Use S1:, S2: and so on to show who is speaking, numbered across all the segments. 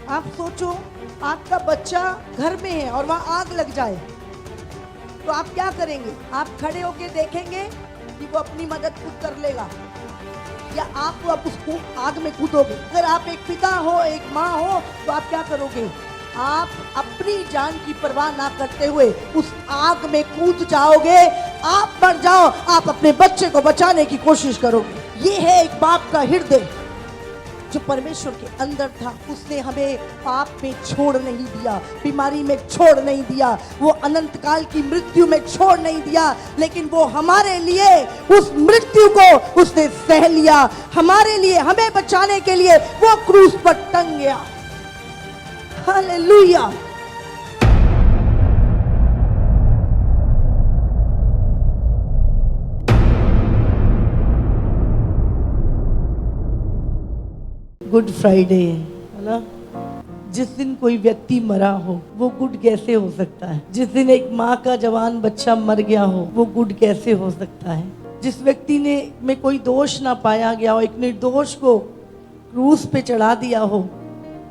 S1: आप सोचो, आपका बच्चा घर में है और वहां आग लग जाए तो आप क्या करेंगे? आप खड़े होके देखेंगे कि वो अपनी मदद खुद कर लेगा, या आप उसको आग में कूदोगे? अगर आप एक पिता हो, एक माँ हो, तो आप क्या करोगे? आप अपनी जान की परवाह ना करते हुए उस आग में कूद जाओगे। आप मर जाओ, आप अपने बच्चे को बचाने की कोशिश करोगे। ये है एक बाप का हृदय जो परमेश्वर के अंदर था। उसने हमें पाप में छोड़ नहीं दिया, बीमारी में छोड़ नहीं दिया, वो अनंत काल की मृत्यु में छोड़ नहीं दिया, लेकिन वो हमारे लिए उस मृत्यु को उसने सह लिया। हमारे लिए, हमें बचाने के लिए वो क्रूस पर टंग गया। हालेलुया। गुड फ्राइडे है ना? जिस दिन कोई व्यक्ति मरा हो वो गुड कैसे हो सकता है? जिस दिन एक माँ का जवान बच्चा मर गया हो वो गुड कैसे हो सकता है? जिस व्यक्ति ने में कोई दोष ना पाया गया हो, एक निर्दोष को क्रूस पे चढ़ा दिया हो,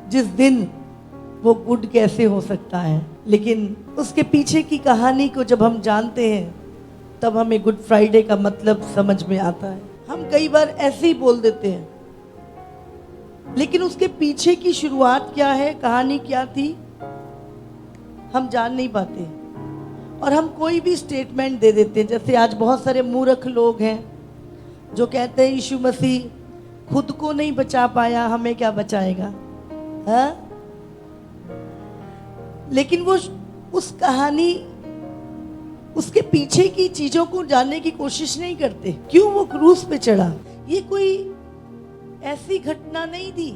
S1: जिस दिन, वो गुड कैसे हो सकता है? लेकिन उसके पीछे की कहानी को जब हम जानते हैं तब हमें गुड फ्राइडे का मतलब समझ में आता है। हम कई बार ऐसे ही बोल देते हैं, लेकिन उसके पीछे की शुरुआत क्या है, कहानी क्या थी, हम जान नहीं पाते और हम कोई भी स्टेटमेंट दे देते हैं। जैसे आज बहुत सारे मूर्ख लोग हैं जो कहते हैं यीशु मसीह खुद को नहीं बचा पाया, हमें क्या बचाएगा? हाँ? लेकिन वो उस कहानी, उसके पीछे की चीजों को जानने की कोशिश नहीं करते। क्यों वो क्रूस पे चढ़ा? ये कोई ऐसी घटना नहीं थी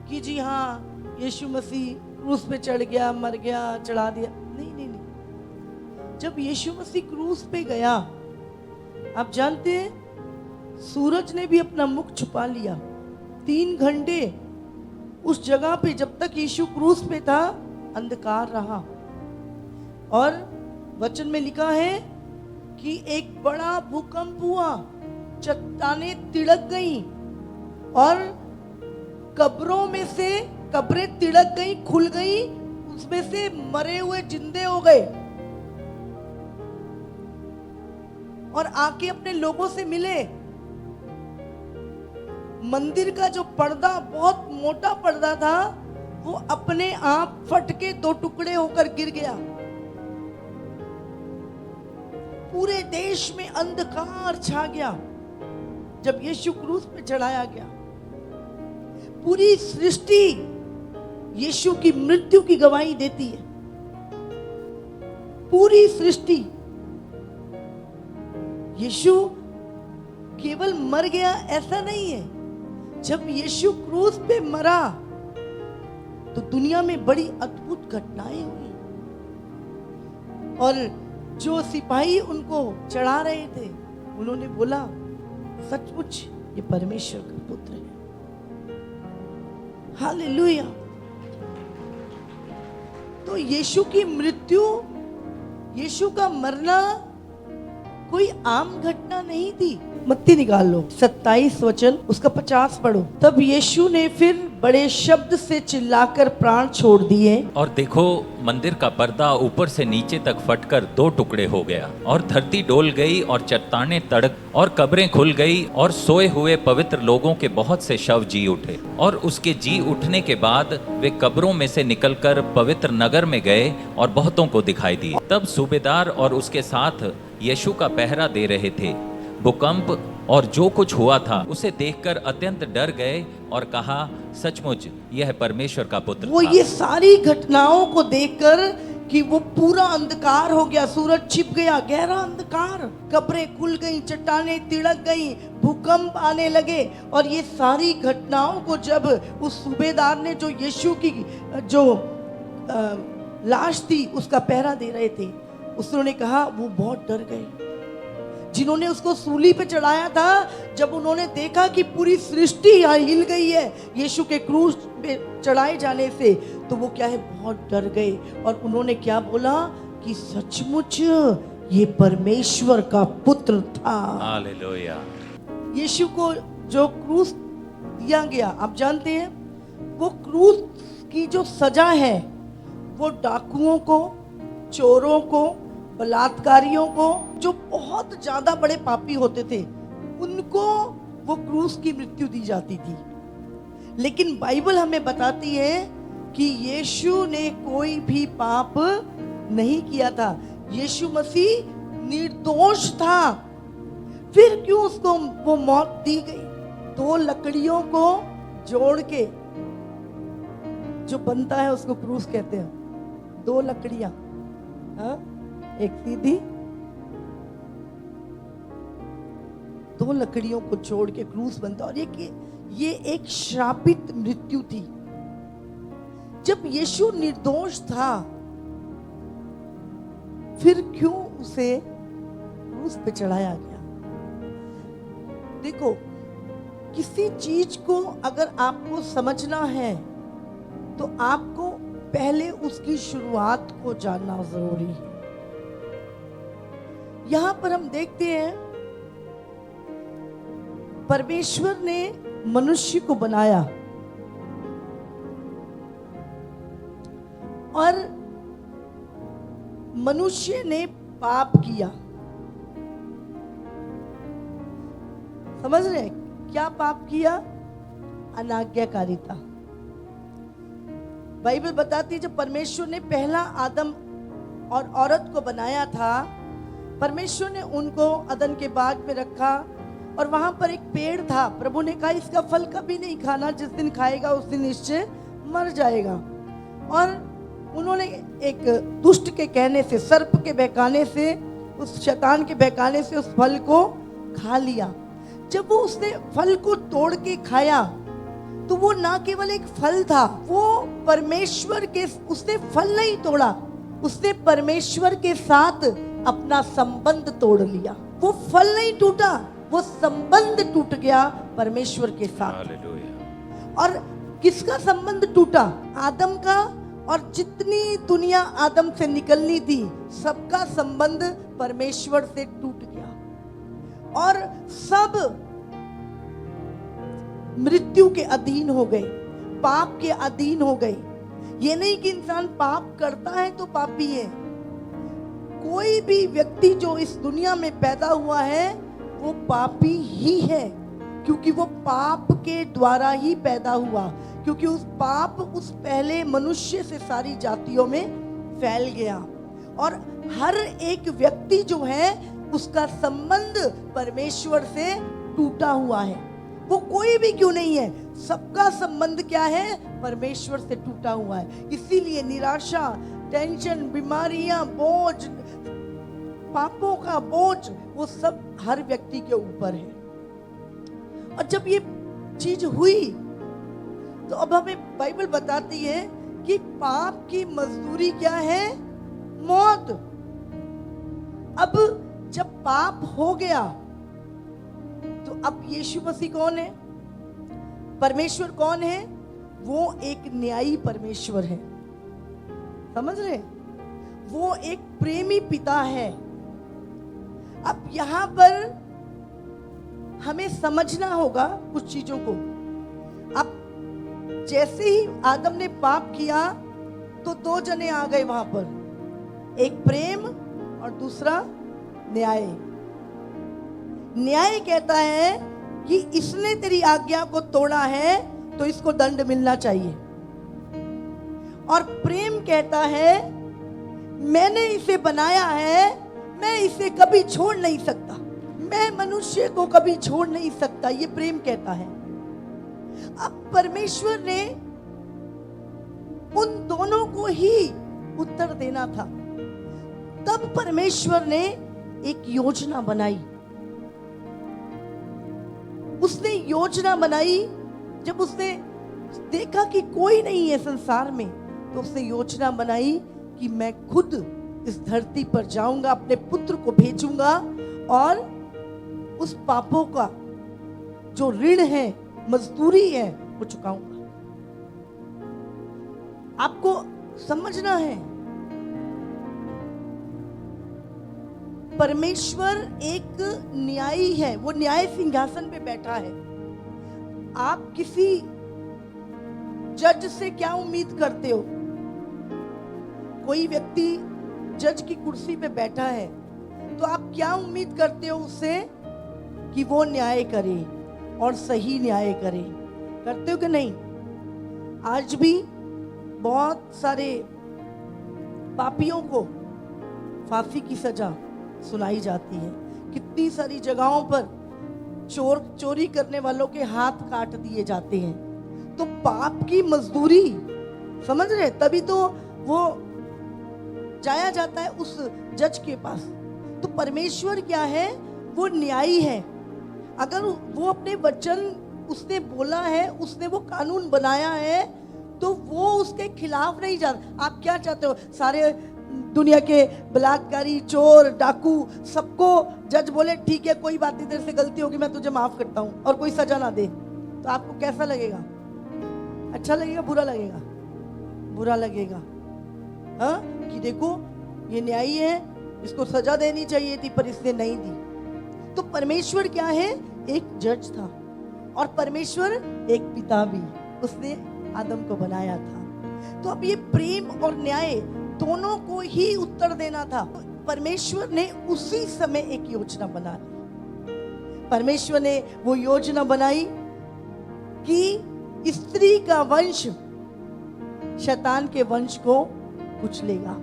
S1: कि जी हाँ यीशु मसीह क्रूस पे चढ़ गया, मर गया, चढ़ा दिया। नहीं नहीं नहीं। जब यीशु मसीह क्रूस पे गया, आप जानते हैं सूरज ने भी अपना मुख छुपा लिया। 3 घंटे उस जगह पे जब तक यीशु क्रूस पे था अंधकार रहा, और वचन में लिखा है कि एक बड़ा भूकंप हुआ, चट्टानें तिड़क गईं और कब्रों में से कब्रें तिड़क गई, खुल गई, उसमें से मरे हुए जिंदे हो गए और आके अपने लोगों से मिले। मंदिर का जो पर्दा, बहुत मोटा पर्दा था, वो अपने आप फट के 2 टुकड़े होकर गिर गया। पूरे देश में अंधकार छा गया जब यीशु क्रूस पे चढ़ाया गया। पूरी सृष्टि यीशु की मृत्यु की गवाही देती है। पूरी सृष्टि। यीशु केवल मर गया ऐसा नहीं है। जब यीशु क्रूस पे मरा तो दुनिया में बड़ी अद्भुत घटनाएं हुई, और जो सिपाही उनको चढ़ा रहे थे उन्होंने बोला सचमुच ये परमेश्वर का पुत्र है। हालेलुया। तो यीशु की मृत्यु, यीशु का मरना कोई आम घटना नहीं थी। मत्ती निकाल लो 27 वचन, उसका 50 पढ़ो। तब यीशु ने फिर बड़े शब्द से चिल्लाकर प्राण छोड़ दिए,
S2: और देखो मंदिर का पर्दा ऊपर से नीचे तक फटकर 2 टुकड़े हो गया, और धरती डोल गई और चट्टानें तड़क और कब्रें खुल गई, और सोए हुए पवित्र लोगों के बहुत से शव जी उठे। और उसके जी उठने के बाद वे कब्रों में से निकलकर पवित्र नगर में गए और बहुतों को दिखाई दिए। तब सूबेदार और उसके साथ यीशु का पहरा दे रहे थे। भूकंप और जो कुछ हुआ था उसे देखकर अत्यंत डर गए और कहा सचमुच यह परमेश्वर का पुत्र
S1: वो
S2: था।
S1: ये सारी घटनाओं को देखकर कि वो पूरा अंधकार हो गया, सूरज छिप गया, गहरा अंधकार, कब्रें खुल गई, चट्टानें तिड़क गई, भूकंप आने लगे, और ये सारी घटनाओं को जब उस सूबेदार ने, जो यीशु की जो लाश थी उसका पहरा दे रहे थे, उसने कहा वो बहुत डर गए। जिन्होंने उसको सूली पे चढ़ाया था, जब उन्होंने देखा कि पूरी सृष्टि हिल गई है यीशु के क्रूस पे चढ़ाए जाने से, तो वो क्या है, बहुत डर गए। और उन्होंने क्या बोला कि सचमुच ये परमेश्वर का पुत्र था।
S2: हालेलुया।
S1: यीशु को जो क्रूस दिया गया, आप जानते हैं वो क्रूस की जो सजा है वो डाकुओं को, चोरों को, बलात्कारियों को, जो बहुत ज्यादा बड़े पापी होते थे, उनको वो क्रूस की मृत्यु दी जाती थी। लेकिन बाइबल हमें बताती है कि यीशु ने कोई भी पाप नहीं किया था। यीशु मसीह निर्दोष था, फिर क्यों उसको वो मौत दी गई? 2 लकड़ियों को जोड़ के जो बनता है उसको क्रूस कहते हैं। 2 लकड़ियां, हाँ, एक सीधी, 2 लकड़ियों को जोड़ के क्रूस बनता। और ये एक श्रापित मृत्यु थी। जब यीशु निर्दोष था, फिर क्यों उसे क्रूस पे चढ़ाया गया? देखो, किसी चीज को अगर आपको समझना है तो आपको पहले उसकी शुरुआत को जानना जरूरी है। यहां पर हम देखते हैं परमेश्वर ने मनुष्य को बनाया और मनुष्य ने पाप किया। समझ रहे हैं? क्या पाप किया? अनाज्ञाकारिता। बाइबल बताती है जब परमेश्वर ने पहला आदम और औरत को बनाया था, परमेश्वर ने उनको अदन के बाग में रखा और वहां पर एक पेड़ था। प्रभु ने कहा इसका फल कभी नहीं खाना, जिस दिन खाएगा उस दिन निश्चय मर जाएगा। और उन्होंने एक दुष्ट के कहने से, सर्प के बहकाने से, उस शैतान के बहकाने से उस फल को खा लिया। जब वो उसने फल को तोड़ के खाया तो वो ना केवल एक फल था, वो परमेश्वर के, उसने फल नहीं तोड़ा, उसने परमेश्वर के साथ अपना संबंध तोड़ लिया। वो फल नहीं टूटा, वो संबंध टूट गया परमेश्वर के साथ। हालेलुया। और किसका संबंध टूटा? आदम का। और जितनी दुनिया आदम से निकलनी थी, सबका संबंध परमेश्वर से टूट गया और सब मृत्यु के अधीन हो गए, पाप के अधीन हो गए। ये नहीं कि इंसान पाप करता है तो पापी है। कोई भी व्यक्ति जो इस दुनिया में पैदा हुआ है वो पापी ही है, क्योंकि वो पाप के द्वारा ही पैदा हुआ, क्योंकि उस पाप उस पहले मनुष्य से सारी जातियों में फैल गया। और हर एक व्यक्ति जो है उसका संबंध परमेश्वर से टूटा हुआ है। वो कोई भी क्यों नहीं है, सबका संबंध क्या है? परमेश्वर से टूटा हुआ है। इसीलिए निराशा, टेंशन, बीमारियां, बोझ, पापों का बोझ, वो सब हर व्यक्ति के ऊपर है। और जब ये चीज हुई तो अब हमें बाइबल बताती है कि पाप की मजदूरी क्या है? मौत। अब जब पाप हो गया तो अब यीशु मसीह कौन है? परमेश्वर कौन है? वो एक न्यायी परमेश्वर है। समझ रहे? वो एक प्रेमी पिता है। अब यहां पर हमें समझना होगा कुछ चीजों को। अब जैसे ही आदम ने पाप किया तो 2 जने आ गए वहां पर, एक प्रेम और दूसरा न्याय। न्याय कहता है कि इसने तेरी आज्ञा को तोड़ा है तो इसको दंड मिलना चाहिए, और प्रेम कहता है मैंने इसे बनाया है, मैं इसे कभी छोड़ नहीं सकता, मैं मनुष्य को कभी छोड़ नहीं सकता, ये प्रेम कहता है। अब परमेश्वर ने उन दोनों को ही उत्तर देना था। तब परमेश्वर ने एक योजना बनाई। उसने योजना बनाई, जब उसने देखा कि कोई नहीं है संसार में, तो उसने योजना बनाई कि मैं खुद इस धरती पर जाऊंगा, अपने पुत्र को भेजूंगा और उस पापों का जो ऋण है, मजदूरी है, वो चुकाऊंगा। आपको समझना है, परमेश्वर एक न्यायी है, वो न्याय सिंहासन पे बैठा है। आप किसी जज से क्या उम्मीद करते हो? कोई व्यक्ति जज की कुर्सी पे बैठा है तो आप क्या उम्मीद करते हो उससे? कि वो न्याय करे और सही न्याय करे। करते हो कि नहीं? आज भी बहुत सारे पापियों को फांसी की सजा सुनाई जाती है। कितनी सारी जगहों पर चोरी करने वालों के हाथ काट दिए जाते हैं। तो पाप की मजदूरी, समझ रहे? तभी तो वो जाया जाता है उस जज के पास। तो परमेश्वर क्या है? वो न्यायी है। अगर वो अपने वचन उसने बोला है, उसने वो कानून बनाया है, तो वो उसके खिलाफ नहीं जाता। आप क्या चाहते हो? सारे दुनिया के बलात्कारी, चोर, डाकू, सबको जज बोले ठीक है कोई बात नहीं, तेरे से गलती होगी, मैं तुझे माफ करता हूं, और कोई सजा ना दे, तो आपको कैसा लगेगा? अच्छा लगेगा? बुरा लगेगा? बुरा लगेगा। हाँ, कि देखो ये न्यायी है, इसको सजा देनी चाहिए थी पर इसने नहीं दी। तो परमेश्वर क्या है? एक जज था, और परमेश्वर एक पिता भी, उसने आदम को बनाया था। तो अब ये प्रेम और न्याय दोनों को ही उत्तर देना था। परमेश्वर ने उसी समय एक योजना बना ली। परमेश्वर ने वो योजना बनाई कि स्त्री का वंश शैतान के वंश को कुचलेगा।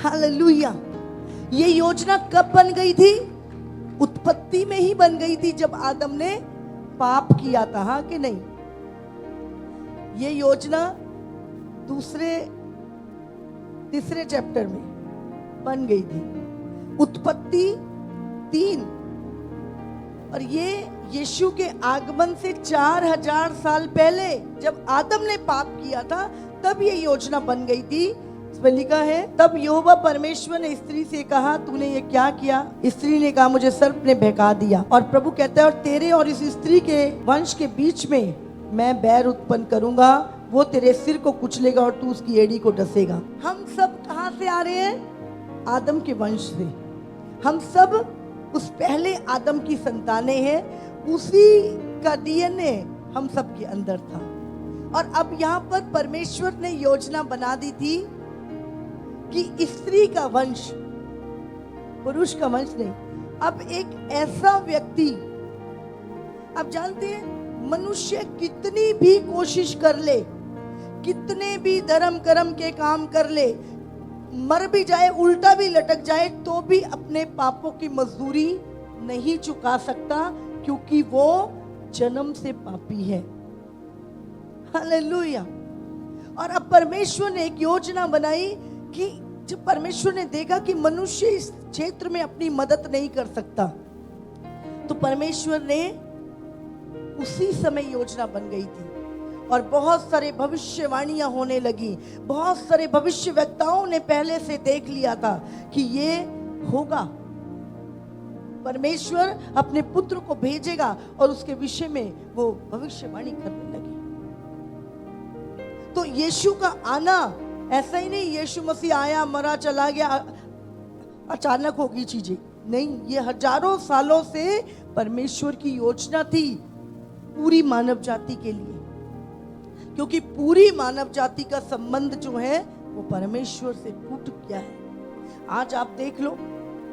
S1: हालेलुया। ये योजना कब बन गई थी? उत्पत्ति में ही बन गई थी, जब आदम ने पाप किया था। हाँ कि नहीं? ये योजना तीसरे चैप्टर में बन गई थी, उत्पत्ति 3। और ये यीशु के आगमन से 4000 साल पहले जब आदम ने पाप किया था, तब ये योजना बन गई थी। इसमें लिखा है, तब यहोवा परमेश्वर ने स्त्री से कहा, तूने ये क्या किया? स्त्री ने कहा, मुझे सर्प ने बहका दिया। और प्रभु कहता है, और तेरे और इस स्त्री के वंश के बीच में मैं बैर उत्पन्न करूंगा, वो तेरे सिर को कुचलेगा और तू उसकी एड़ी को डसेगा। हम सब कहां से आ रहे हैं? आदम के वंश से। हम सब उस पहले आदम की संतानें हैं, उसी का डीएनए हम सब के अंदर था। और अब यहाँ पर परमेश्वर ने योजना बना दी थी कि स्त्री का वंश, पुरुष का वंश नहीं, अब एक ऐसा व्यक्ति, आप जानते हैं मनुष्य कितनी भी कोशिश कर ले, कितने भी धर्म कर्म के काम कर ले, मर भी जाए, उल्टा भी लटक जाए, तो भी अपने पापों की मजदूरी नहीं चुका सकता, क्योंकि वो जन्म से पापी है। हालेलुया। और अब परमेश्वर ने एक योजना बनाई कि जब परमेश्वर ने देखा कि मनुष्य इस क्षेत्र में अपनी मदद नहीं कर सकता, तो परमेश्वर ने उसी समय योजना बन गई थी। और बहुत सारे भविष्यवाणियां होने लगी। बहुत सारे भविष्यवक्ताओं ने पहले से देख लिया था कि ये होगा। परमेश्वर अपने पुत्र को भेजेगा और उसके विषय में वो भविष्यवाणी करने लगी। तो यीशु का आना ऐसा ही नहीं, यीशु मसीह आया, मरा, चला गया, अचानक होगी चीजें नहीं। ये हजारों सालों से परमेश्वर की योजना थी पूरी मानव जाति के लिए, क्योंकि पूरी मानव जाति का संबंध जो है वो परमेश्वर से टूट गया है। आज आप देख लो,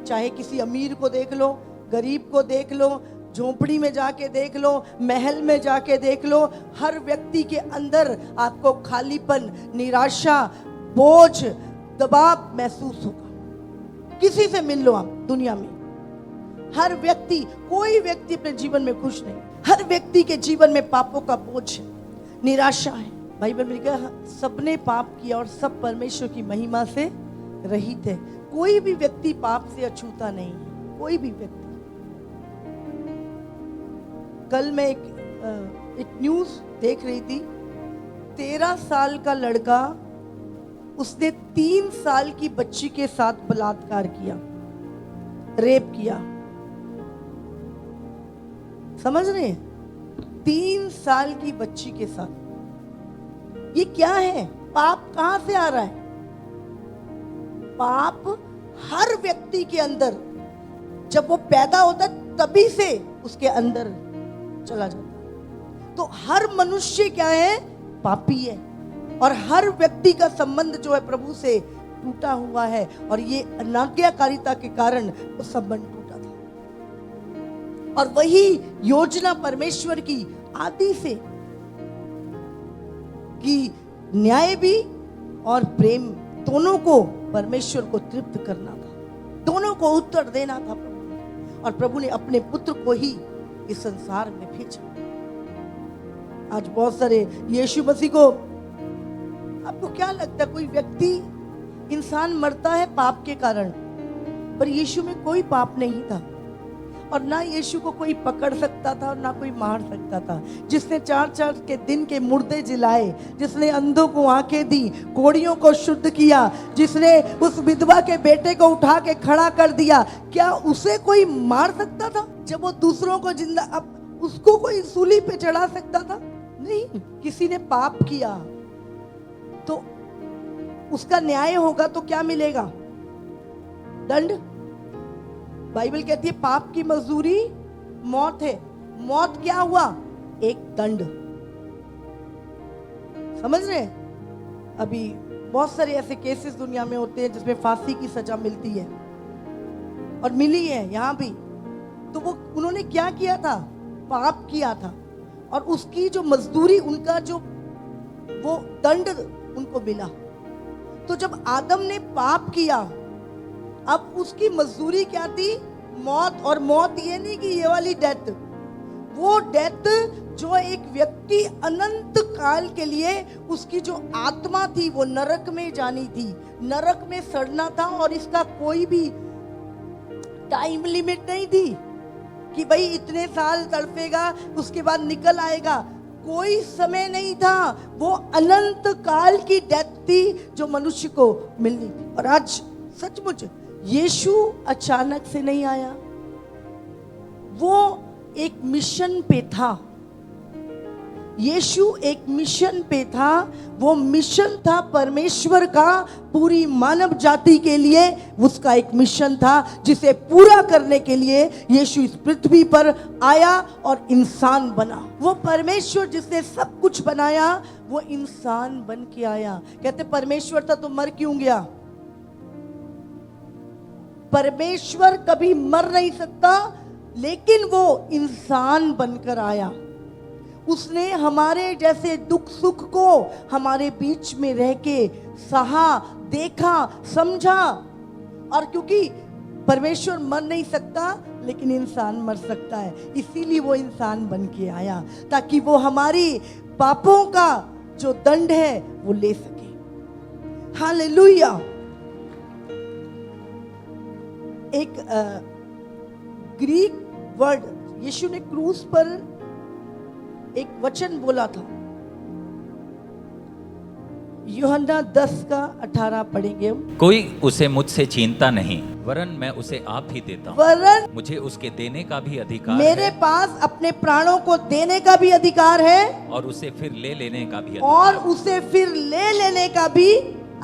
S1: चाहे किसी अमीर को देख लो, गरीब को देख लो, झोपड़ी में जाके देख लो, महल में जाके देख लो, हर व्यक्ति के अंदर आपको खालीपन, निराशा, बोझ, दबाव महसूस होगा। किसी से मिल लो आप दुनिया में, हर व्यक्ति, कोई व्यक्ति अपने जीवन में खुश नहीं। हर व्यक्ति के जीवन में पापों का बोझ है, निराशा है। बाइबल में लिखा है सबने पाप किया और सब परमेश्वर की महिमा से रहित है। कोई भी व्यक्ति पाप से अछूता नहीं है, कोई भी व्यक्ति। कल मैं एक न्यूज देख रही थी, 13 साल का लड़का, उसने 3 साल की बच्ची के साथ बलात्कार किया, रेप किया। समझ रहे हैं? 3 साल की बच्ची के साथ। ये क्या है? पाप कहां से आ रहा है? पाप हर व्यक्ति के अंदर, जब वो पैदा होता है तभी से उसके अंदर चला जाता है। तो हर मनुष्य क्या है? पापी है और हर व्यक्ति का संबंध जो है प्रभु से टूटा हुआ है, और ये अनाज्ञाकारिता के कारण वो संबंध टूटा था। और वही योजना परमेश्वर की आदि से कि न्याय भी और प्रेम दोनों को परमेश्वर को तृप्त करना था, दोनों को उत्तर देना था प्रभु ने। और प्रभु ने अपने पुत्र को ही इस संसार में भेजा। आज बहुत सारे यीशु मसीह को, आपको क्या लगता है कोई व्यक्ति, इंसान मरता है पाप के कारण, पर यीशु में कोई पाप नहीं था और ना यीशु को कोई पकड़ सकता था और ना कोई मार सकता था। जिसने 4 के दिन के मुर्दे जिलाए, जिसने अंधों को आंखें दी, कोढ़ियों को शुद्ध किया, जिसने उस विधवा के बेटे को उठा के खड़ा कर दिया, क्या उसे कोई मार सकता था? जब वो दूसरों को जिंदा, अब उसको कोई सूली पे चढ़ा सकता था? नहीं। किसी ने पाप किया तो उसका न्याय होगा तो क्या मिलेगा? दंड। बाइबल कहती है पाप की मजदूरी मौत है। मौत क्या हुआ? एक दंड। समझ रहे? अभी बहुत सारे ऐसे केसेस दुनिया में होते हैं जिसमें फांसी की सजा मिलती है और मिली है यहाँ भी। तो वो उन्होंने क्या किया था? पाप किया था और उसकी जो मजदूरी, उनका जो वो दंड उनको मिला। तो जब आदम ने पाप किया, अब उसकी मजदूरी क्या थी? मौत। और मौत ये नहीं कि ये वाली डेथ, वो डेथ जो एक व्यक्ति अनंत काल के लिए, उसकी जो आत्मा थी वो नरक में जानी थी, नरक में सड़ना था। और इसका कोई भी टाइम लिमिट नहीं थी कि भाई इतने साल तड़पेगा उसके बाद निकल आएगा, कोई समय नहीं था। वो अनंत काल की डेथ थी जो मनुष्य को मिलनी थी। और आज सचमुच यीशु अचानक से नहीं आया, वो एक मिशन पे था। यीशु एक मिशन पे था। वो मिशन था परमेश्वर का पूरी मानव जाति के लिए। उसका एक मिशन था जिसे पूरा करने के लिए यीशु इस पृथ्वी पर आया और इंसान बना। वो परमेश्वर जिसने सब कुछ बनाया, वो इंसान बन के आया। कहते परमेश्वर था तो मर क्यों गया? परमेश्वर कभी मर नहीं सकता, लेकिन वो इंसान बनकर आया। उसने हमारे जैसे दुख सुख को हमारे बीच में रह के सहा, देखा, समझा। और क्योंकि परमेश्वर मर नहीं सकता लेकिन इंसान मर सकता है, इसीलिए वो इंसान बन के आया ताकि वो हमारी पापों का जो दंड है वो ले सके। हालेलुया। एक ग्रीक वर्ड, यीशु ने क्रूस पर एक वचन बोला था। यूहन्ना 10:18 पढ़ेंगे हम।
S2: कोई उसे मुझसे छीनता नहीं, वरन मैं उसे आप ही देता हूँ।
S1: वरन
S2: मुझे उसके देने का भी अधिकार
S1: मेरे
S2: है,
S1: पास अपने प्राणों को देने का भी अधिकार है
S2: और उसे फिर ले लेने का भी अधिकार
S1: और उसे फिर ले लेने का भी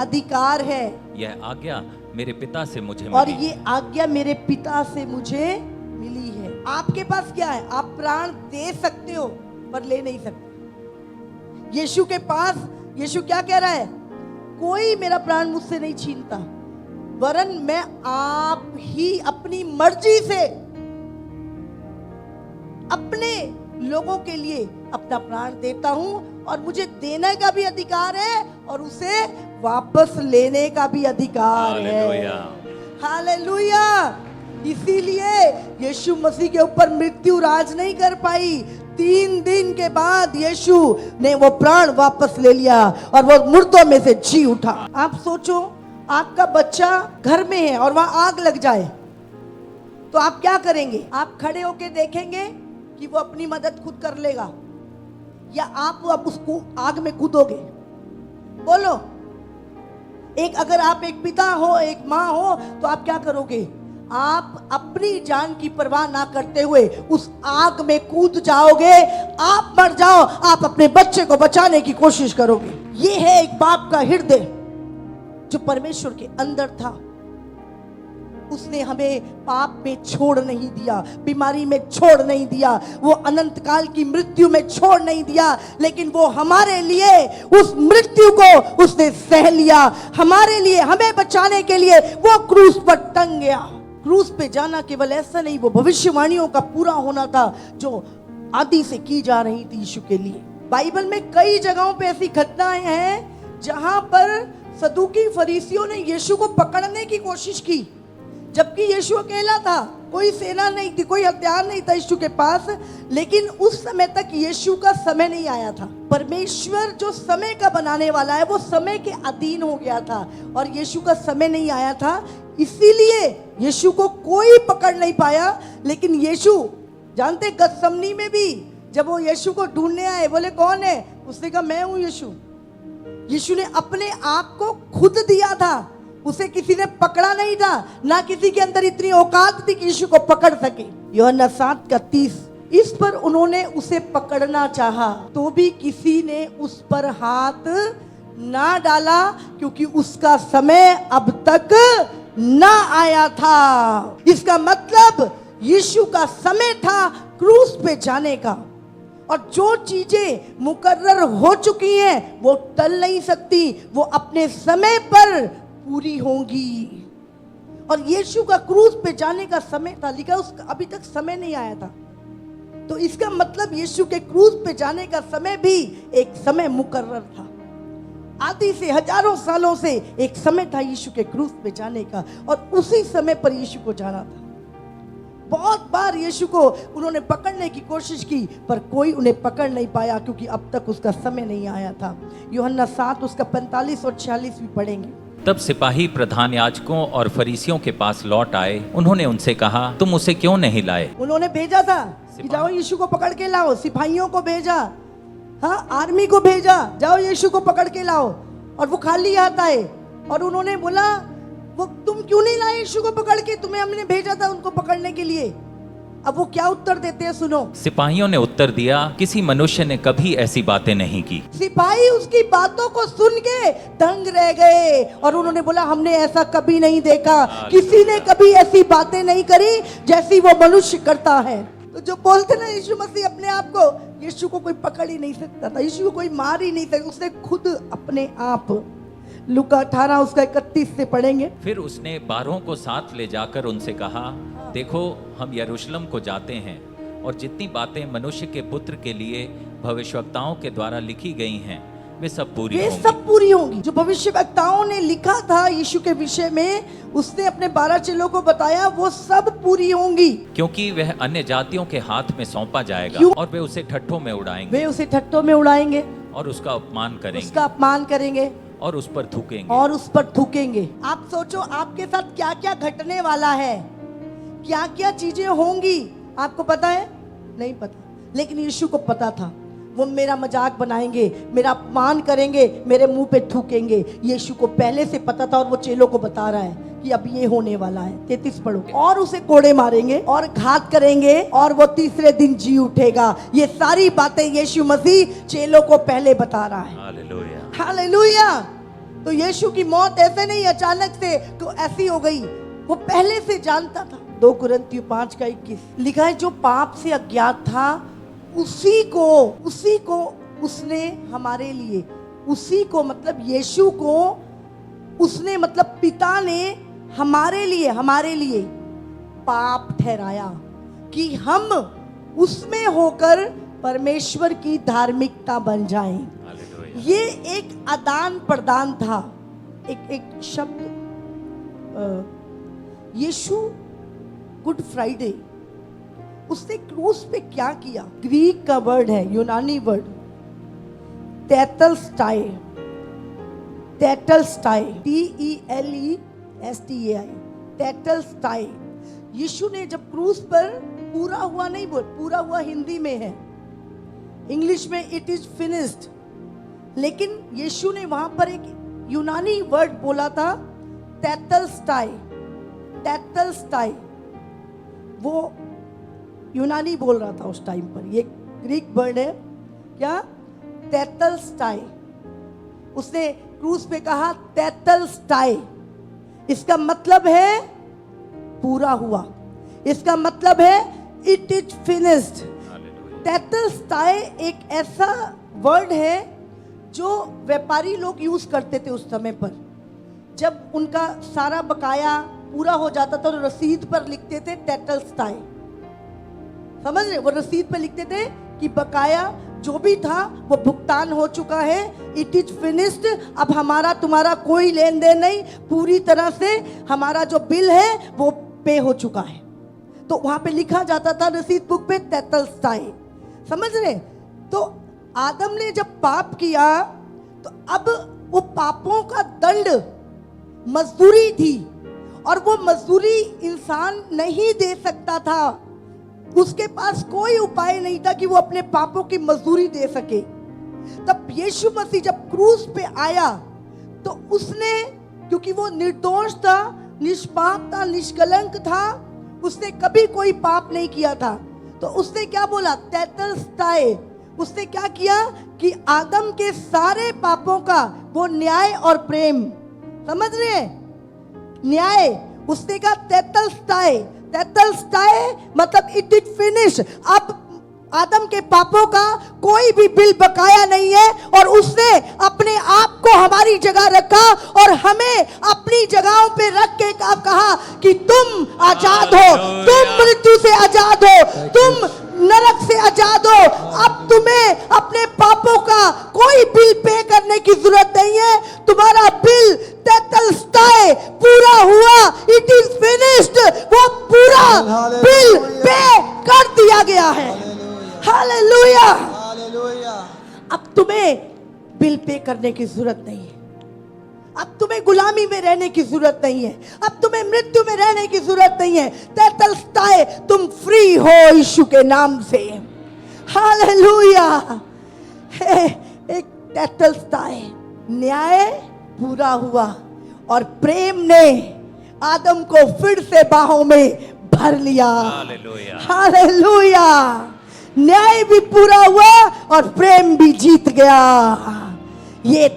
S1: अधिकार है।
S2: यह आज्ञा मेरे पिता से मुझे
S1: और
S2: मिली।
S1: ये आज्ञा मेरे पिता से मुझे मिली है। आपके पास क्या है? आप प्राण दे सकते हो पर ले नहीं सकते। यीशु के पास, यीशु क्या कह रहा है? कोई मेरा प्राण मुझसे नहीं छीनता, वरन मैं आप ही अपनी मर्जी से अपने लोगों के लिए अपना प्राण देता हूं। और मुझे देने का भी अधिकार है और उसे वापस लेने का भी अधिकार है। हालेलुया। इसीलिए यीशु मसीह के ऊपर मृत्यु राज नहीं कर पाई। 3 दिन के बाद यीशु ने वो प्राण वापस ले लिया और वो मुर्दों में से जी उठा। आप सोचो, आपका बच्चा घर में है और वहां आग लग जाए तो आप क्या करेंगे? आप खड़े होके देखेंगे कि वो अपनी मदद खुद कर लेगा, या आप उसको आग में कूदोगे? बोलो। अगर आप एक पिता हो, एक माँ हो, तो आप क्या करोगे? आप अपनी जान की परवाह ना करते हुए उस आग में कूद जाओगे। आप मर जाओ, आप अपने बच्चे को बचाने की कोशिश करोगे। ये है एक बाप का हृदय जो परमेश्वर के अंदर था। उसने हमें पाप में छोड़ नहीं दिया, बीमारी में छोड़ नहीं दिया, वो अनंत काल की मृत्यु में छोड़ नहीं दिया, लेकिन वो हमारे लिए उस मृत्यु को उसने सह लिया। हमारे लिए, हमें बचाने के लिए वो क्रूस पर टंग गया। क्रूस पे जाना केवल ऐसा नहीं, वो भविष्यवाणियों का पूरा होना था जो आदि से की जा रही थी यीशु के लिए। बाइबल में कई जगहों पे ऐसी घटनाएं हैं जहां पर सदूकी फरीसियों ने यीशु को पकड़ने की कोशिश की, जबकि यीशु अकेला था, कोई सेना नहीं थी, कोई हथियार नहीं था यीशु के पास। लेकिन उस समय तक यीशु का समय नहीं आया था। परमेश्वर जो समय का बनाने वाला है वो समय के अधीन हो गया था और यीशु का समय नहीं आया था, इसीलिए यीशु को कोई पकड़ नहीं पाया। लेकिन यीशु जानते, गतसमनी में भी जब वो यीशु को ढूंढने आए, बोले कौन है, उसने कहा मैं हूं यीशु। यीशु ने अपने आप को खुद दिया था, उसे किसी ने पकड़ा नहीं था, ना किसी के अंदर इतनी औकात थी कि यीशु को पकड़ सके। यूहन्ना 7:31, इस पर उन्होंने उसे पकड़ना चाहा तो भी किसी ने उस पर हाथ ना डाला, क्योंकि उसका समय अब तक ना आया था। इसका मतलब यीशु का समय था क्रूस पे जाने का, और जो चीजें मुकर्रर हो चुकी हैं वो टल नहीं सकती, वो अपने समय पर पूरी होंगी। और यीशु का क्रूस पे जाने का समय था, लिखा उसका अभी तक समय नहीं आया था। तो इसका मतलब यीशु के क्रूस पे जाने का समय भी एक समय मुकर्रर था। आदि से, हजारों सालों से एक समय था यीशु के क्रूस पे जाने का, और उसी समय पर यीशु को जाना था। बहुत बार यीशु को उन्होंने पकड़ने की कोशिश की, पर कोई उन्हें पकड़ नहीं पाया, क्योंकि अब तक उसका समय नहीं आया था। यूहन्ना 7 उसका 45 और 46 भी पढ़ेंगे।
S2: तब सिपाही प्रधान याजकों और फरीसियों के पास लौट आए। उन्होंने उनसे कहा, तुम उसे क्यों नहीं लाए?
S1: उन्होंने भेजा था कि जाओ यीशु को पकड़ के लाओ, सिपाहियों को भेजा, हाँ, आर्मी को भेजा, जाओ यीशु को पकड़ के लाओ, और वो खाली हाथ आए। और उन्होंने बोला, वो तुम क्यों नहीं लाए यीशु को पकड़ के, तुम्हें हमने भेजा था उनको पकड़ने के लिए। अब वो क्या उत्तर देते हैं, सुनो।
S2: सिपाहियों ने उत्तर दिया, किसी मनुष्य ने कभी ऐसी बातें नहीं की।
S1: सिपाही उसकी बातों को सुन के दंग रह गए, और उन्होंने बोला, हमने ऐसा कभी नहीं देखा, किसी ने कभी ऐसी बातें नहीं करी जैसी वो मनुष्य करता है। तो जो बोलते ना यीशु मसीह अपने आप को, यीशु को कोई पकड़ ही नहीं सकता था, यीशु को कोई मार ही नहीं सकता, उसने खुद अपने आप। लूका 18 उसका 31 से पढ़ेंगे।
S2: फिर उसने 12 को साथ ले जाकर उनसे कहा, देखो हम यरूशलेम को जाते हैं, और जितनी बातें मनुष्य के पुत्र के लिए भविष्यवक्ताओं के द्वारा लिखी गई हैं वे सब पूरी होंगी।
S1: सब पूरी होंगी। जो भविष्यवक्ताओं ने लिखा था यीशु के विषय में, उसने अपने 12 चेलों को बताया, वो सब पूरी होंगी।
S2: क्योंकि वह अन्य जातियों के हाथ में सौंपा जाएगा, और वे उसे ठट्ठों में उड़ाएंगे,
S1: वे उसे ठट्ठों में उड़ाएंगे,
S2: और उसका अपमान करेंगे,
S1: उसका अपमान करेंगे,
S2: और उस पर थूकेंगे,
S1: और उस पर थूकेंगे। आप सोचो आपके साथ क्या क्या घटने वाला है, क्या क्या चीजें होंगी, आपको पता है? नहीं पता, लेकिन यीशु को पता था। वो मेरा मजाक बनाएंगे, मेरा अपमान करेंगे, मेरे मुंह पे थूकेंगे, यीशु को पहले से पता था, और वो चेलों को बता रहा है कि अब ये होने वाला है। 33 पढ़ो। और उसे कोड़े मारेंगे और घात करेंगे, और वो तीसरे दिन जी उठेगा। ये सारी बातें यीशु मसीह चेलों को पहले बता रहा है।
S2: Hallelujah,
S1: hallelujah. तो यीशु की मौत ऐसे नहीं अचानक से तो ऐसी हो गई, वो पहले से जानता था। 2 कुरिन्थियों 5:21 लिखा है, जो पाप से अज्ञात था उसी को उसने हमारे लिए, उसी को मतलब यीशु को उसने, मतलब पिता ने हमारे लिए पाप ठहराया कि हम उसमें होकर परमेश्वर की धार्मिकता बन जाएं। ये एक आदान प्रदान था। एक शब्द यीशु गुड फ्राइडे, उसने क्रूस पे क्या किया? ग्रीक का वर्ड है, यूनानी वर्ड टेटलस्टाई, TELESTAI, टेटलस्टाई। यीशु ने जब क्रूस पर पूरा हुआ, नहीं बोल, पूरा हुआ हिंदी में है, इंग्लिश में इट इज फिनिश्ड, लेकिन यीशु ने वहां पर एक यूनानी वर्ड बोला था, टेटलस्टाई। वो यूनानी बोल रहा था उस टाइम पर, ये ग्रीक वर्ड है क्या? टेटलस्टाई। उसने क्रूस पे कहा टेटलस्टाई, इसका मतलब है पूरा हुआ। इसका मतलब है इट इज फिनिश्ड। टेटलस्टाई एक ऐसा वर्ड है जो व्यापारी लोग यूज करते थे उस समय पर। जब उनका सारा बकाया पूरा हो जाता था तो रसीद पर लिखते थे टेटलस्टाई। समझ रहे? वो रसीद पर लिखते थे कि बकाया जो भी था वो भुगतान हो चुका है, इट इज फिनिश्ड। अब हमारा तुम्हारा कोई लेन देन नहीं, पूरी तरह से हमारा जो बिल है वो पे हो चुका है। तो वहां पे लिखा जाता था रसीद बुक पे टेटलस्टाई। समझ रहे? तो आदम ने जब पाप किया तो अब वो पापों का दंड मजदूरी थी, और वो मजदूरी इंसान नहीं दे सकता था। उसके पास कोई उपाय नहीं था कि वो अपने पापों की मजदूरी दे सके। तब यीशु मसीह जब क्रूस पे आया तो उसने, क्योंकि वो निर्दोष था, निष्पाप था, निष्कलंक था, उसने कभी कोई पाप नहीं किया था, तो उसने क्या बोला? टेटलस्टाई। उसने क्या किया कि आदम के सारे पापों का वो न्याय और प्रेम, समझ रहे हैं? न्याय, उसने कहा टेटलस्टाई। टेटलस्टाई मतलब इट इज फिनिश। अब आदम के पापों का कोई भी बिल बकाया नहीं है, और उसने अपने आप को हमारी जगह रखा और हमें अपनी जगहों पे रख के कहा कि तुम आजाद हो, तुम मृत्यु से आजाद हो, तुम नरक से आजाद हो। अब तुम्हें अपने पापों का कोई बिल पे करने की जरूरत नहीं है। तुम्हारा बिल टेटलस्टाई पूरा हुआ, इट इज फिनिश्ड। वो पूरा बिल पे कर दिया गया है। हालेलुया। अब तुम्हें बिल पे करने की जरूरत नहीं है। अब तुम्हें गुलामी में रहने की जरूरत नहीं है। अब तुम्हें मृत्यु में रहने की जरूरत नहीं है। टेटलस्टाई, तुम फ्री हो यीशु के नाम से। हालेलुया। एक टेटलस्टाई, न्याय पूरा हुआ और प्रेम ने आदम को फिर से बाहों में भर लिया।
S2: हालेलुया।
S1: हालेलुया। न्याय भी पूरा हुआ और प्रेम भी जीत गया। ये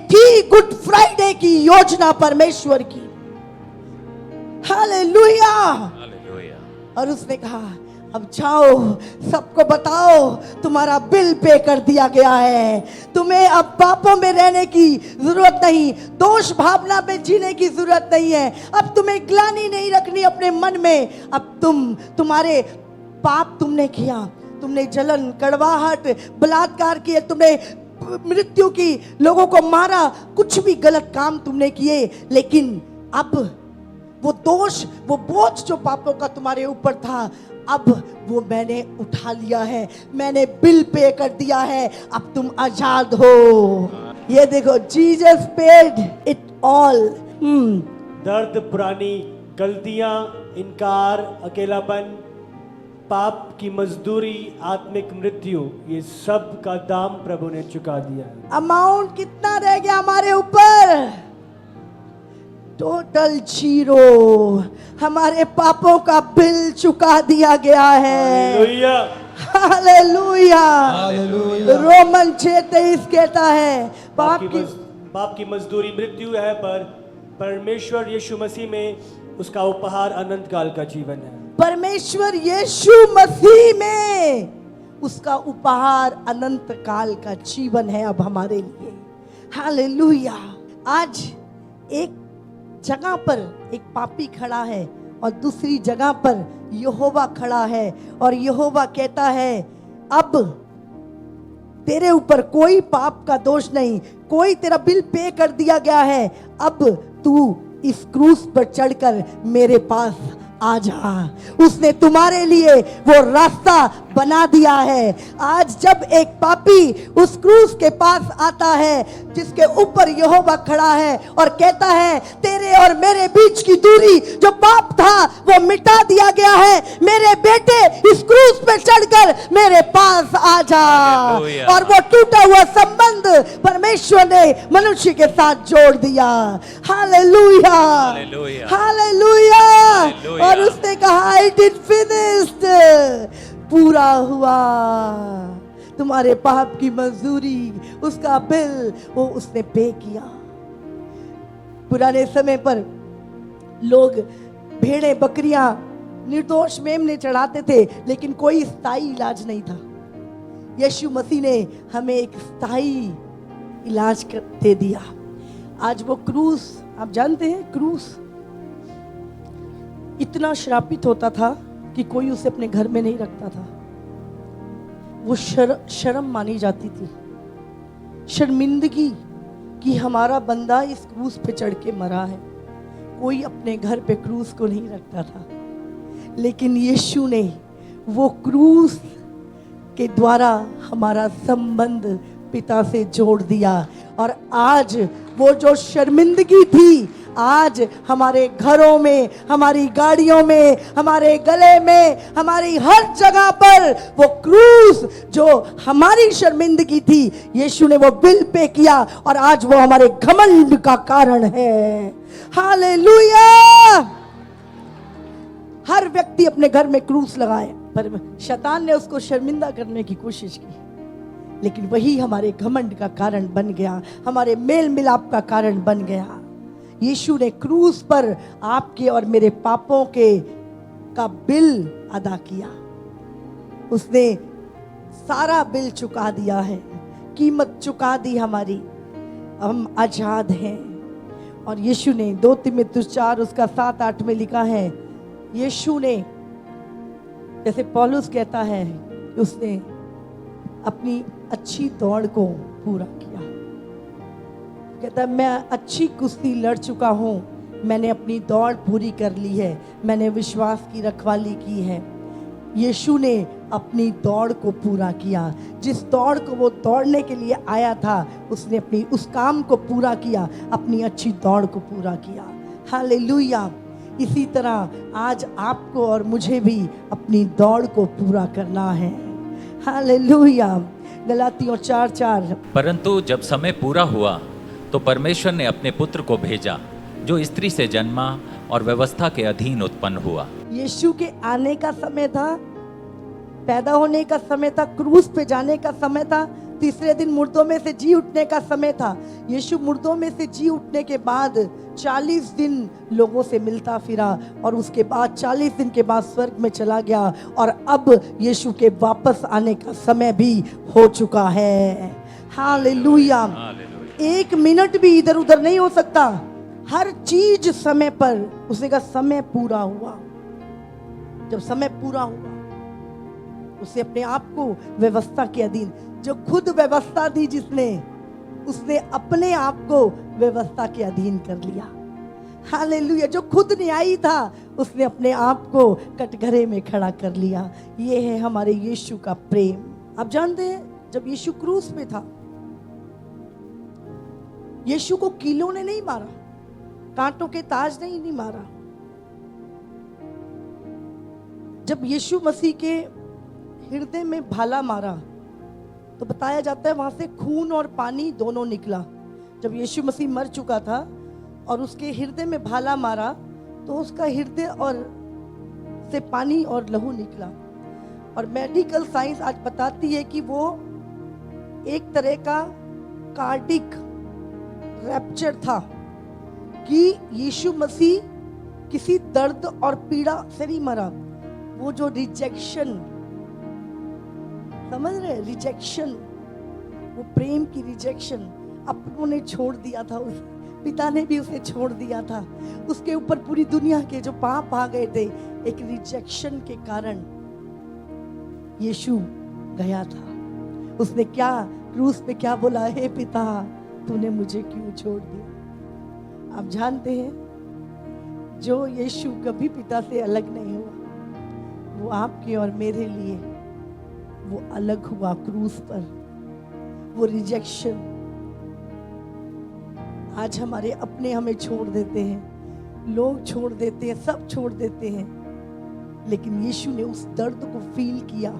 S1: थी गुड फ्राइडे की योजना परमेश्वर की। हालेलुया। और उसने कहा अब जाओ, सबको बताओ तुम्हारा बिल पे कर दिया गया है। तुम्हें अब पापों में रहने की जरूरत नहीं, दोष भावना में जीने की जरूरत नहीं है। अब तुम्हें ग्लानि नहीं रखनी अपने मन में। अब तुम्हारे पाप तुमने किया, तुमने जलन, कड़वाहट, बलात्कार किए, तुमने मृत्यु की, लोगों को मारा, कुछ भी गलत काम तुमने किए, लेकिन अब वो दोष, वो बोझ जो पापों का तुम्हारे ऊपर था, अब वो मैंने उठा लिया है, मैंने बिल पे कर दिया है। अब तुम आजाद हो। ये देखो, जीसस पेड इट ऑल।
S3: दर्द, पुरानी गलतियां, इनकार, अकेलापन, पाप की मजदूरी, आत्मिक मृत्यु, ये सब का दाम प्रभु ने चुका दिया है।
S1: अमाउंट कितना रह गया हमारे ऊपर? Total zero. हमारे पापों का बिल चुका दिया गया है। हालेलुया। हालेलुया। रोमन 6:23 कहता है
S3: पाप की मजदूरी मृत्यु है, पर परमेश्वर यीशु मसीह में उसका उपहार अनंत काल का जीवन है।
S1: परमेश्वर यीशु मसीह में उसका उपहार अनंत काल का जीवन है अब हमारे लिए। हालेलुया। आज एक जगह पर एक पापी खड़ा है और दूसरी जगह पर यहोवा खड़ा है, और यहोवा कहता है अब तेरे ऊपर कोई पाप का दोष नहीं, कोई तेरा बिल पे कर दिया गया है। अब तू इस क्रूस पर चढ़कर मेरे पास आ जा। उसने तुम्हारे लिए वो रास्ता बना दिया है। आज जब एक पापी उस क्रूस के पास आता है जिसके ऊपर यहोवा खड़ा है और कहता है तेरे और मेरे बीच की दूरी जो पाप था वो मिटा दिया गया है, मेरे बेटे इस क्रूस पे चढ़कर मेरे पास आ जा। और वो टूटा हुआ संबंध परमेश्वर ने मनुष्य के साथ जोड़ दिया। Hallelujah, hallelujah. और उसने कहा इट इज फिनिश्ड, पूरा हुआ। तुम्हारे पाप की मजदूरी, उसका बिल वो उसने पे किया। पुराने समय पर लोग भेड़ें बकरियां निर्दोष मेमने चढ़ाते थे, लेकिन कोई स्थायी इलाज नहीं था। यीशु मसीह ने हमें एक स्थायी इलाज दे दिया। आज वो क्रूस, आप जानते हैं क्रूस इतना श्रापित होता था कि कोई उसे अपने घर में नहीं रखता था। वो शर्म मानी जाती थी, शर्मिंदगी कि हमारा बंदा इस क्रूस पे चढ़ के मरा है। कोई अपने घर पे क्रूस को नहीं रखता था, लेकिन यीशु ने वो क्रूस के द्वारा हमारा संबंध पिता से जोड़ दिया। और आज वो जो शर्मिंदगी थी, आज हमारे घरों में, हमारी गाड़ियों में, हमारे गले में, हमारी हर जगह पर वो क्रूस जो हमारी शर्मिंदगी थी, यीशु ने वो बिल पे किया और आज वो हमारे घमंड का कारण है। हालेलुया। हर व्यक्ति अपने घर में क्रूस लगाए, पर शैतान ने उसको शर्मिंदा करने की कोशिश की, लेकिन वही हमारे घमंड का कारण बन गया, हमारे मेल मिलाप का कारण बन गया। यीशु ने क्रूस पर आपके और मेरे पापों का बिल अदा किया। उसने सारा बिल चुका दिया है, कीमत चुका दी हमारी। हम आजाद हैं। और यीशु ने 2 तीमुथियुस 4 उसका 7-8 में लिखा है, यीशु ने, जैसे पौलुस कहता है कि उसने अपनी अच्छी दौड़ को पूरा किया। कहता है मैं अच्छी कुश्ती लड़ चुका हूँ, मैंने अपनी दौड़ पूरी कर ली है, मैंने विश्वास की रखवाली की है। यीशु ने अपनी दौड़ को पूरा किया। जिस दौड़ को वो दौड़ने के लिए आया था, उसने अपनी उस काम को पूरा किया, अपनी अच्छी दौड़ को पूरा किया। हालेलुया। इसी तरह आज आपको और मुझे भी अपनी दौड़ को पूरा करना है। हालेलुया। गलातियों 4:4।
S2: परंतु जब समय पूरा हुआ तो परमेश्वर ने अपने पुत्र को भेजा, जो स्त्री से जन्मा और व्यवस्था के अधीन उत्पन्न हुआ।
S1: यीशु के आने का समय था, पैदा होने का समय था, क्रूस पे जाने का समय था, तीसरे दिन मुर्दों में से जी उठने का समय था। यीशु मुर्दों में से जी उठने के बाद 40 दिन लोगों से मिलता फिरा और उसके बाद 40 दिन के बाद स्वर्ग में चला गया। और अब यीशु के वापस आने का समय भी हो चुका है। हालेलुया। 1 मिनट भी इधर उधर नहीं हो सकता। हर चीज समय पर। उसने कहा समय पूरा हुआ। जब समय पूरा हुआ, उसे अपने आप को व्यवस्था के अधीन, जो खुद व्यवस्था दी जिसने, उसने अपने आप को व्यवस्था के अधीन कर लिया। हालेलुया। जो खुद न्यायी था, उसने अपने आप को कटघरे में खड़ा कर लिया। ये है हमारे यीशु का प्रेम। आप जानते हैं, जब यीशु क्रूस पे था, यीशु को कीलों ने नहीं मारा, कांटों के ताज ने ही नहीं मारा। जब यीशु मसीह के हृदय में भाला मारा तो बताया जाता है वहां से खून और पानी दोनों निकला। जब यीशु मसीह मर चुका था और उसके हृदय में भाला मारा तो उसका हृदय और से पानी और लहू निकला। और मेडिकल साइंस आज बताती है कि वो एक तरह का कार्डिक रैप्चर था, कि यीशु मसीह किसी दर्द और पीड़ा से नहीं मरा। वो जो रिजेक्शन, समझ रहे, रिजेक्शन, वो प्रेम की रिजेक्शन, अपनों ने छोड़ दिया था, उस पिता ने भी उसे छोड़ दिया था। उसके ऊपर पूरी दुनिया के जो पाप आ गए थे, एक रिजेक्शन के कारण यीशु गया था। उसने क्या क्रूस पे क्या बोला, हे पिता तूने मुझे क्यों छोड़ दिया। आप जानते हैं, जो यीशु कभी पिता से अलग नहीं हुआ, वो आपके और मेरे लिए वो अलग हुआ क्रूस पर। वो रिजेक्शन, आज हमारे अपने हमें छोड़ देते हैं, लोग छोड़ देते हैं, सब छोड़ देते हैं, लेकिन यीशु ने उस दर्द को फील किया।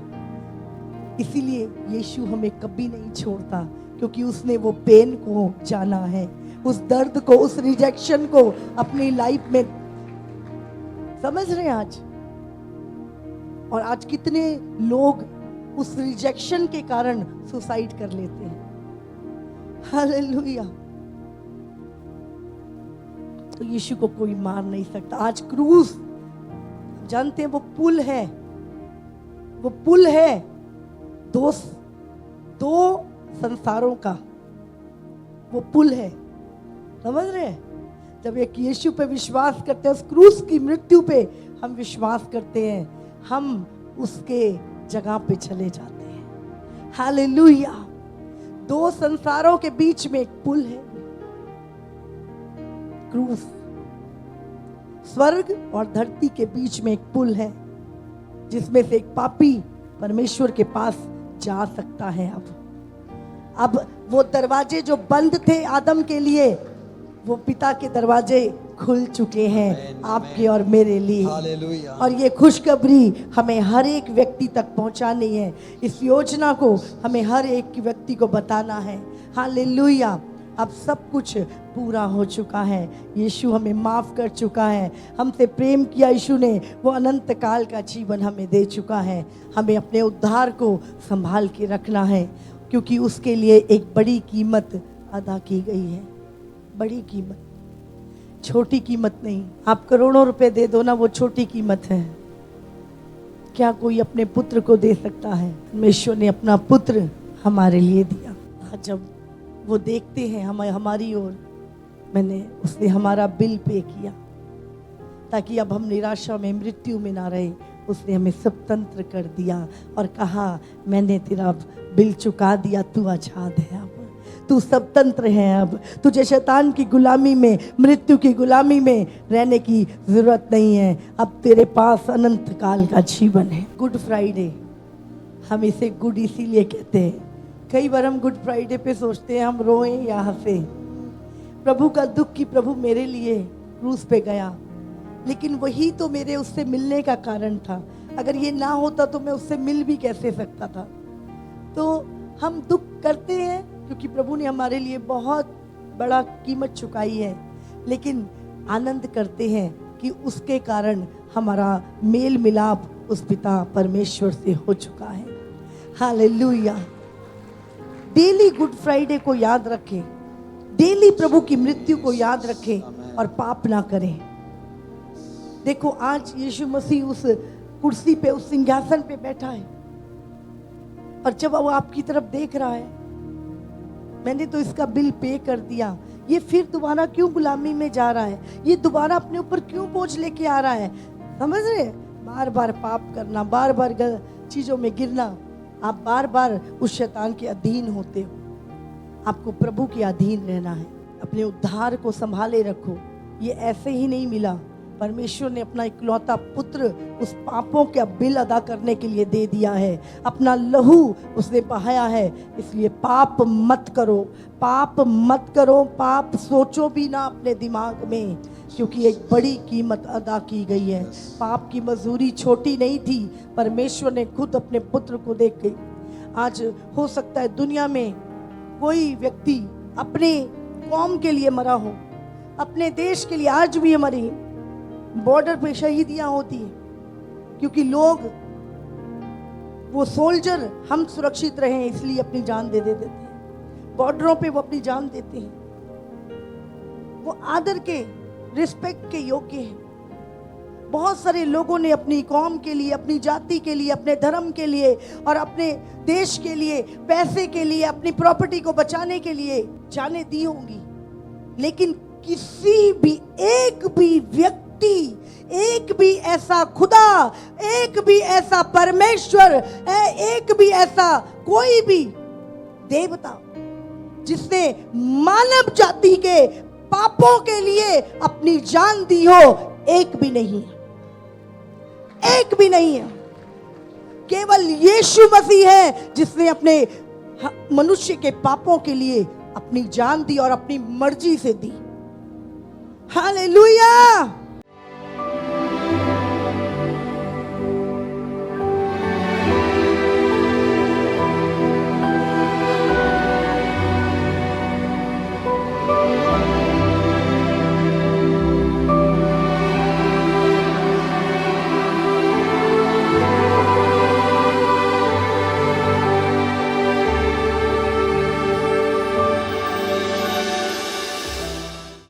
S1: इसीलिए यीशु हमें कभी नहीं छोड़ता, क्योंकि उसने वो पेन को जाना है, उस दर्द को, उस रिजेक्शन को अपनी लाइफ में। समझ रहे हैं आज? और आज कितने लोग उस रिजेक्शन के कारण सुसाइड कर लेते हैं। हालेलुया। तो यीशु को कोई मार नहीं सकता। आज क्रूस जानते हैं वो पुल है, वो पुल है दो संसारों का, वो पुल है। समझ रहे हैं? जब एक यीशु पे विश्वास करते हैं, उस क्रूस की मृत्यु पे हम विश्वास करते हैं, हम उसके जगह पे चले जाते हैं। हालेलुया। दो संसारों के बीच में एक पुल है, क्रूस। स्वर्ग और धरती के बीच में एक पुल है, जिसमें से एक पापी परमेश्वर के पास जा सकता है। अब वो दरवाजे जो बंद थे आदम के लिए, वो पिता के दरवाजे खुल चुके हैं आपके और मेरे लिए।
S4: हालेलुया।
S1: और ये खुशखबरी हमें हर एक व्यक्ति तक पहुंचानी है। इस योजना को हमें हर एक व्यक्ति को बताना है। हालेलुया। अब सब कुछ पूरा हो चुका है। यीशु हमें माफ कर चुका है, हमसे प्रेम किया यीशु ने, वो अनंत काल का जीवन हमें दे चुका है। हमें अपने उद्धार को संभाल के रखना है, क्योंकि उसके लिए एक बड़ी कीमत अदा की गई है। बड़ी कीमत, छोटी कीमत नहीं। आप करोड़ों रुपए दे दो ना, वो छोटी कीमत है। क्या कोई अपने पुत्र को दे सकता है? परमेश्वर ने अपना पुत्र हमारे लिए दिया। जब वो देखते हैं हमारी ओर, उसने हमारा बिल पे किया, ताकि अब हम निराशा में, मृत्यु में ना रहे। उसने हमें स्वतंत्र कर दिया और कहा, मैंने तेरा बिल चुका दिया, तू आजाद है, अब तू स्वतंत्र है। अब तुझे शैतान की गुलामी में, मृत्यु की गुलामी में रहने की जरूरत नहीं है। अब तेरे पास अनंत काल का जीवन है। गुड फ्राइडे, हम इसे गुड इसीलिए कहते हैं। कई बार हम गुड फ्राइडे पे सोचते हैं हम रोएं या हंसे। प्रभु का दुख कि प्रभु मेरे लिए क्रूस पे गया, लेकिन वही तो मेरे उससे मिलने का कारण था। अगर ये ना होता तो मैं उससे मिल भी कैसे सकता था। तो हम दुख करते हैं क्योंकि प्रभु ने हमारे लिए बहुत बड़ा कीमत चुकाई है, लेकिन आनंद करते हैं कि उसके कारण हमारा मेल मिलाप उस पिता परमेश्वर से हो चुका है। हालेलुया। डेली गुड फ्राइडे को याद रखें, डेली प्रभु की मृत्यु को याद रखें और पाप ना करें। देखो, आज यीशु मसीह उस कुर्सी पे, उस सिंहासन पे बैठा है, और जब वो आपकी तरफ देख रहा है, मैंने तो इसका बिल पे कर दिया, ये फिर दोबारा क्यों गुलामी में जा रहा है, ये दोबारा अपने ऊपर क्यों बोझ लेके आ रहा है। समझ रहे? बार बार पाप करना, बार बार चीजों में गिरना, आप बार बार उस शैतान के अधीन होते हो। आपको प्रभु के अधीन रहना है। अपने उद्धार को संभाले रखो। ये ऐसे ही नहीं मिला। परमेश्वर ने अपना इकलौता पुत्र उस पापों का बिल अदा करने के लिए दे दिया है। अपना लहू उसने बहाया है। इसलिए पाप मत करो, पाप मत करो, पाप सोचो भी ना अपने दिमाग में, क्योंकि एक बड़ी कीमत अदा की गई है। पाप की मजदूरी छोटी नहीं थी। परमेश्वर ने खुद अपने पुत्र को देख के, आज हो सकता है दुनिया में कोई व्यक्ति अपने कौम के लिए मरा हो, अपने देश के लिए। आज भी हमारी बॉर्डर पे शहीदियां होती हैं, क्योंकि लोग, वो सोल्जर, हम सुरक्षित रहें इसलिए अपनी जान दे देते हैं। बॉर्डरों पे वो अपनी जान देते हैं। वो आदर के, रिस्पेक्ट के योग्य हैं। बहुत सारे लोगों ने अपनी कौम के लिए, अपनी जाति के लिए, अपने धर्म के लिए और अपने देश के लिए, पैसे के लिए, अपनी प्रॉपर्टी को बचाने के लिए जानें दी होंगी, लेकिन किसी भी एक भी व्यक्ति, एक भी ऐसा खुदा, एक भी ऐसा परमेश्वर, एक भी ऐसा कोई भी देवता जिसने मानव जाति के पापों के लिए अपनी जान दी हो, एक भी नहीं है। एक भी नहीं है। केवल यीशु मसीह है जिसने अपने मनुष्य के पापों के लिए अपनी जान दी और अपनी मर्जी से दी। हालेलुया।